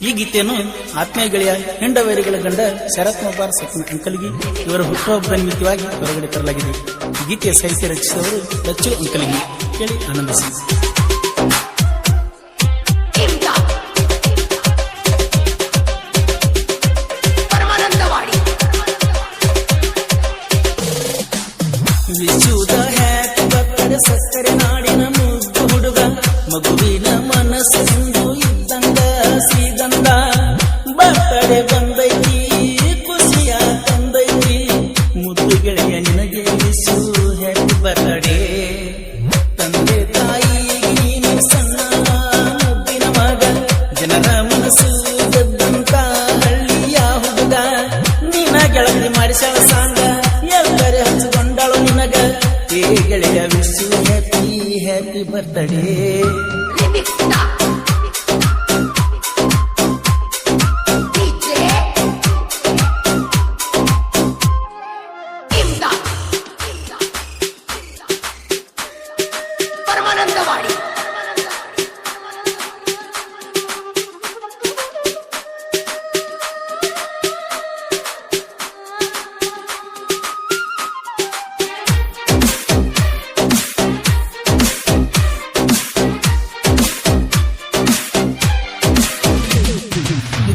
ಈ ಗೀತೆಯನ್ನು ಆತ್ಮೀಯ ಗೆಳೆಯ ಹೆಂಡವೇರಿಗಳ ಗಂಡ ಶರತ್ ಮೊಬಾರ್ ಅಂಕಲ್ಗಿ ಇವರ ಹುಟ್ಟುಹಬ್ಬದ ನಿಮಿತ್ತವಾಗಿ ಹೊರಗಡೆ ತರಲಾಗಿದೆ. ಗೀತೆಯ ಸಾಹಿತ್ಯ ರಚಿಸಿದವರು ರಚ್ಚು ಅಂಕಲ್ಗಿ. ಕೇಳಿ ಆನಂದಿಸಿ. ವಿಶುದ್ಧ ಹ್ಯಾಪಿ ಬರ್ತ್ಡೇ ಸಕ್ಕರೆ ನಾಡಿನ ಮುದ್ದು ಹುಡುಗ, ಮಗುವಿನ ಮನಸ್ಸೆಂದು ಇದ್ದಂಗ ಶ್ರೀಗಂಧ. ಬರ್ತ್ಡೇ ಬಂದೈತಿ ಖುಷಿಯ ತಂದೈತಿ, ಮುದ್ದು ಗೆಳೆಯ ನಿನಗೆ ವಿಶು ಹ್ಯಾಪಿ ಬರ್ತ್ಡೇ. ತಂದೆ ತಾಯಿ ನೀನು ಸಣ್ಣ ಮುದ್ದಿನ ಮಗ, ಜನರ ಮನಸ್ಸು ಗೆದ್ದಂತ ಹಳ್ಳಿಯ ಹುಡುಗ. ನಿನ್ನ ಗೆಳತಿ ಮಾಡಿಸಳ ಸಾಂಗ ಎಲ್ಲರೇ ಹಚ್ಚಿಕೊಂಡಳು ನಿನಗ. ಏ ಗೆಳೆಯ ವಿಶು ಹ್ಯಾಪಿ ಹ್ಯಾಪಿ ಬರ್ತ್ಡೇ.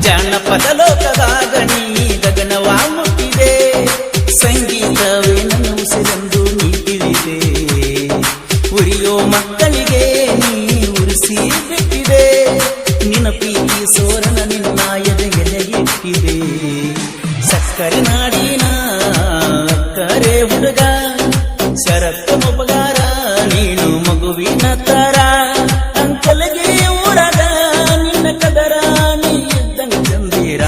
ಜಾನಪದ ಲೋಕದಾಗ ನೀ ಗಗನವ ಮುಟ್ಟಿದೆ, ಸಂಗೀತವೇ ನನ್ನ ಉಸಿರೆಂದು ನೀ ತಿಳಿದೆ. ಉರಿಯೋ ಮಕ್ಕಳಿಗೆ ನೀ ಉರಿಸಿ ಬಿಟ್ಟಿದೆ, ನಿನ್ನ ಪ್ರೀತಿ ಸೋರನ ನಿನ್ನ ಎದೆಗೆ ಇಟ್ಟಿದೆ. ಸಕ್ಕರೆ ನಾಡಿನ ಕರೆ ಹುಡುಗ, ಶರತ್ ಮೊಬಗಾರ ನೀನು ಮಗುವಿನ ತರ. ಅಂಕಲ್ಗೆ ಊರಾಗ ನಿನ್ನ ಕದರ ನೀ ಇದ್ದಂಗ ಚಂದಿರ.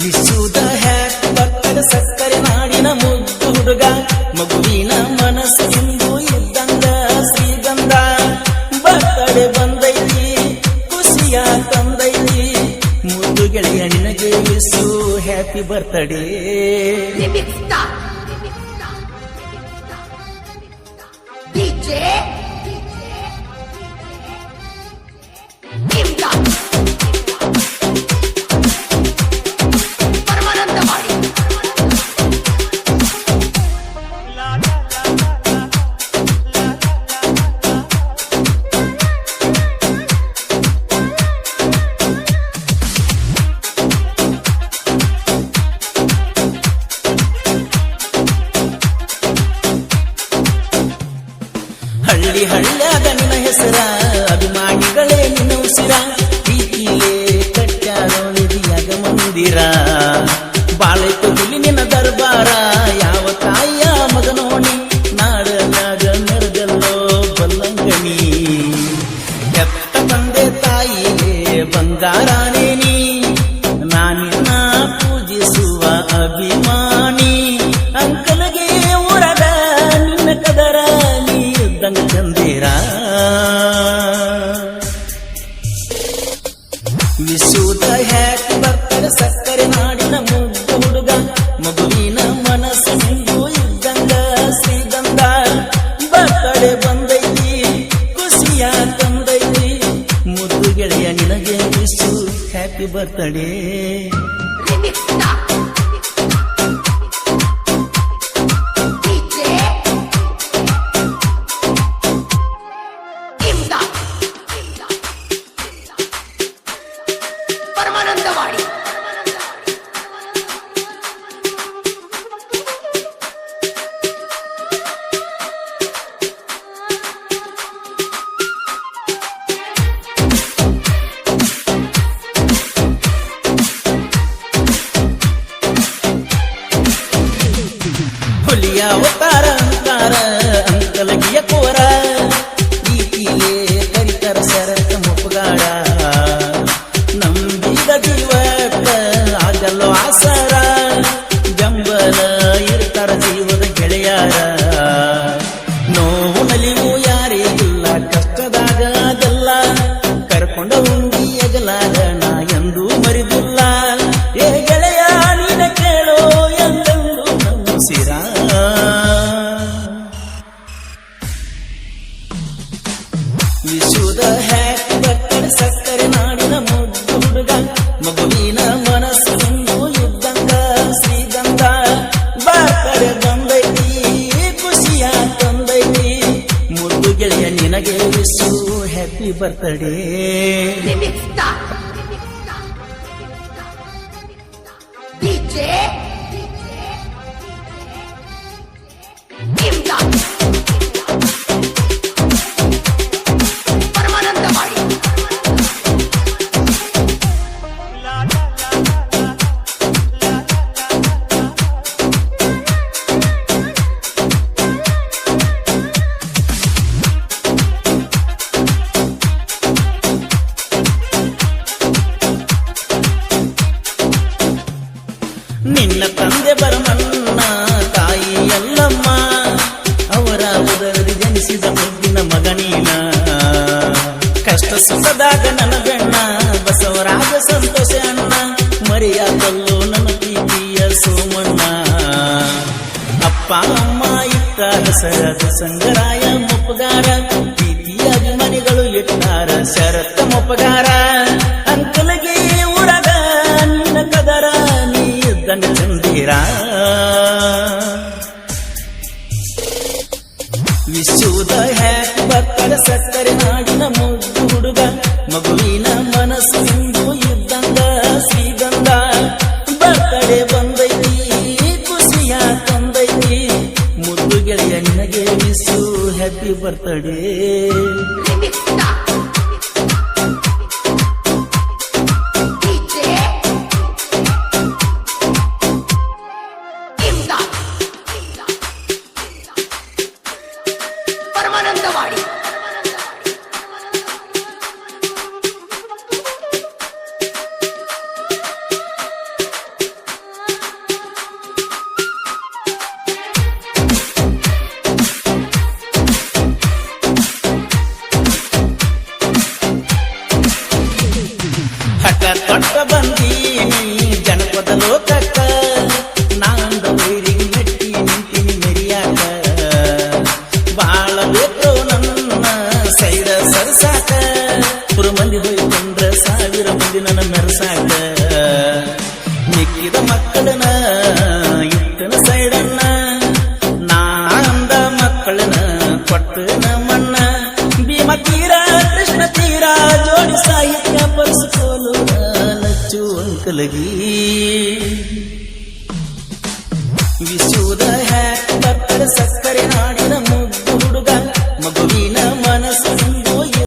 ವಿಶುದ್ಧ ಹ್ಯಾಪಿ ಬರ್ತ್ಡೇ ಸಕ್ಕರೆ ನಾಡಿನ ಮುದ್ದು ಹುಡುಗ, ಮಗುವಿನ ಮನಸ್ಸೆಂದು ಇದ್ದಂಗ ಶ್ರೀಗಂಧ. ಬರ್ತ್ಡೇ ಬಂದೈತಿ ಖುಷಿಯ ತಂದೈತಿ, ಮುದ್ದು ಗೆಳೆಯ ನಿನಗೆ ವಿಶು ಹ್ಯಾಪಿ ಬರ್ತ್ಡೇ. ಹಳ್ಳಿ ಹಳ್ಳ್ಯಾಗ ನಿನ್ನ ಹೆಸರ, ಅಭಿಮಾನಿಗಳೇ ನಿನ್ನ ಉಸಿರ. ಪ್ರೀತಿಲೇ ಕಟ್ಟ್ಯಾರೋ ನಿಧಿಯಾಗ ಮಂದಿರ, ಬಾಳೈತು ಹುಲಿ ನಿನ್ನ ದರ್ಬಾರ. ಯಾವ ತಾಯಿಯ ಮಗನೋಣಿ ನಾಡನಾಗ ಮೆರೆದಲ್ಲೋ ಬಲ್ಲಂಗಣಿ. ಎತ್ತ ತಂದೆ ತಾಯಿಗೆ ಬಂಗಾರನೇ ನೀ, ನಾನಿನ್ನ ಪೂಜಿಸುವ ಅಭಿಮಾನಿ. ಅಂಕಲ್ಗೆ ಊರಾಗ ನಿನ್ನ ಕದರ ನೀ ಇದ್ದಂಗ ಚಂದಿರ. ವಿಶುದ್ಧ ಹ್ಯಾಪಿ ಬರ್ತ್ಡೇ ಸಕ್ಕರೆ ನಾಡಿನ ಮುದ್ದು ಹುಡುಗ, ಮಗುವಿನ ಮನಸ್ಸೆಂದು ಇದ್ದಂಗ ಶ್ರೀಗಂಧ. ಬರ್ತ್ಡೇ ಬಂದೈತಿ ಖುಷಿಯ ತಂದೈತಿ, ಮುದ್ದು ಗೆಳೆಯ ನಿನಗೆ ವಿಶು ಹ್ಯಾಪಿ ಬರ್ತ್ಡೇ. ಹುಲಿಯ ಅವತಾರ ಅಂತಾರ ಅಂಕಲ್ಗಿಯ ಕೋರ, ಪ್ರೀತಿಲೇ ಕರಿತರ ಶರತ್ ಮೊಬಗಾರ. ನಂಬಿದ ಜೀವಕ್ಕ ಆಗಲ್ಲೋ ಆಸರ, ಬೆಂಬಲ ಇರ್ತಾರ ಜೀವದ ಗೆಳೆಯಾರ. ನೋವು ನಲಿವು ಯಾರಿಗಿಲ್ಲ, ಕಷ್ಟದಾಗ ಅದೆಲ್ಲ ಕರ್ಕೊಂಡ ಉಂಡಿ ಎಗಲಾಗ ನಾ ಎಂದೂ ಮರಿದಿಲ್ಲ. ಏ ಗೆಳೆಯ ನೀನ ಕೇಳೋ ಎಂದೆಂದು ನಂಬಿಸಿರ. ವಿಶುದ ಹ್ಯಾಪಿ ಬರ್ತ್ಡೇ ಸಕ್ಕರೆ ನಾಡಿನ ಮುದ್ದು ಹುಡುಗ ಮಗುವಿನ ಮನಸ್ಸು ಇದ್ದಂಗ ಶ್ರೀಗಂಧ ಬರ್ತ್ಡೇ ಬಂದೈತಿ ಖುಷಿಯ ತಂದೈತಿ ಮುದ್ದು ಗೆಳೆಯ ನಿನಗೆ ವಿಶು ಹ್ಯಾಪಿ ಬರ್ತ್ಡೇ ನಿನ್ನ ತಂದೆ ಬರಮನ್ನ ತಾಯಿ ಎಲ್ಲಮ್ಮ ಅವರ ಉದರದಿ ಜನಿಸಿದ ಮುದ್ದಿನ ಮಗನೀನ ಕಷ್ಟ ಸುಖದಾಗ ನನ್ನ ಬೆಣ್ಣ ಬಸವರಾಜ ಸಂತೋಷ ಅಣ್ಣ ಮರೆಯಾದಲ್ಲೋ ನನ್ನ ಪ್ರೀತಿಯ ಸೋಮಣ್ಣ ಅಪ್ಪ ಅಮ್ಮ ಇಟ್ಟ ಹೆಸರಾದ ಸಂಗರಾಯ ಮೊಪ್ಪಗಾರ ಪ್ರೀತಿಯ ಅಭಿಮಾನಿಗಳು ಇಟ್ಟಾರ ಶರತ್ತ ಮೊಪ್ಪಗಾರ ಅಂಕಲಗೆ ಊರಾಗ ನಿನ್ನ ಕದರ ಚಂದಿರ ವಿಶುದ ಹ್ಯಾಪಿ ಬರ್ತ್ಡೇ ಸಕ್ಕರೆ ನಾಡಿನ ಮುದ್ದು ಹುಡುಗ ಮಗುವಿನ ಮನಸ್ಸು ಇದ್ದಂಗ ಶ್ರೀಗಂಧ ಬರ್ತ್ಡೇ ಬಂದೈತಿ ಖುಷಿಯ ತಂದೈತಿ ಮುದ್ದು ಗೆಳೆಯ ನಿನಗೆ ವಿಶು ಹ್ಯಾಪಿ ಬರ್ತ್ಡೇ ಪರಮಾನಂದವಾಡಿ ಹಠ ತೊಟ್ಟ ಬಂದೀನಿ ಜನಪದ ಲೋಕಕ್ಕ ನಾಂದ ವೈರಿಗೆ ಮೆಟ್ಟಿ ನಿಂತಿನಿ ಮೆರಿಯಾಕ ಬಾಳ ಬೇಕು ನನ್ನ ಸೈಡ ಸರಸಾಕ ಪುರ ಮಂದಿ ಹೋಯ್ಕೊಂಡ್ರ ಸಾವಿರ ಮಂದಿ ನನ್ನ ಮೆರಸಾಕ ಮಿಕ್ಕಿದ ಮಕ್ಕಳನ್ನ ಇಟ್ಟನ ಸೈಡನ್ನ ನಾಂದ ಮಕ್ಕಳನ್ನ ಕೊಟ್ಟನ ಮಣ್ಣ ಭೀಮ ತೀರ ಕೃಷ್ಣ ತೀರ ಜೋಡಿ ಸಾಹಿತ್ಯ ಪಡಿಸಿಕೋಲು ನಚ್ಚು ಅಂಕಲಗಿ ವಿಶುದ ಹ್ಯಾಪಿ ಬರ್ತ್ಡೇ ಸಕ್ಕರೆ ನಾಡಿನ ಮುದ್ದು ಹುಡುಗ ಮಗುವಿನ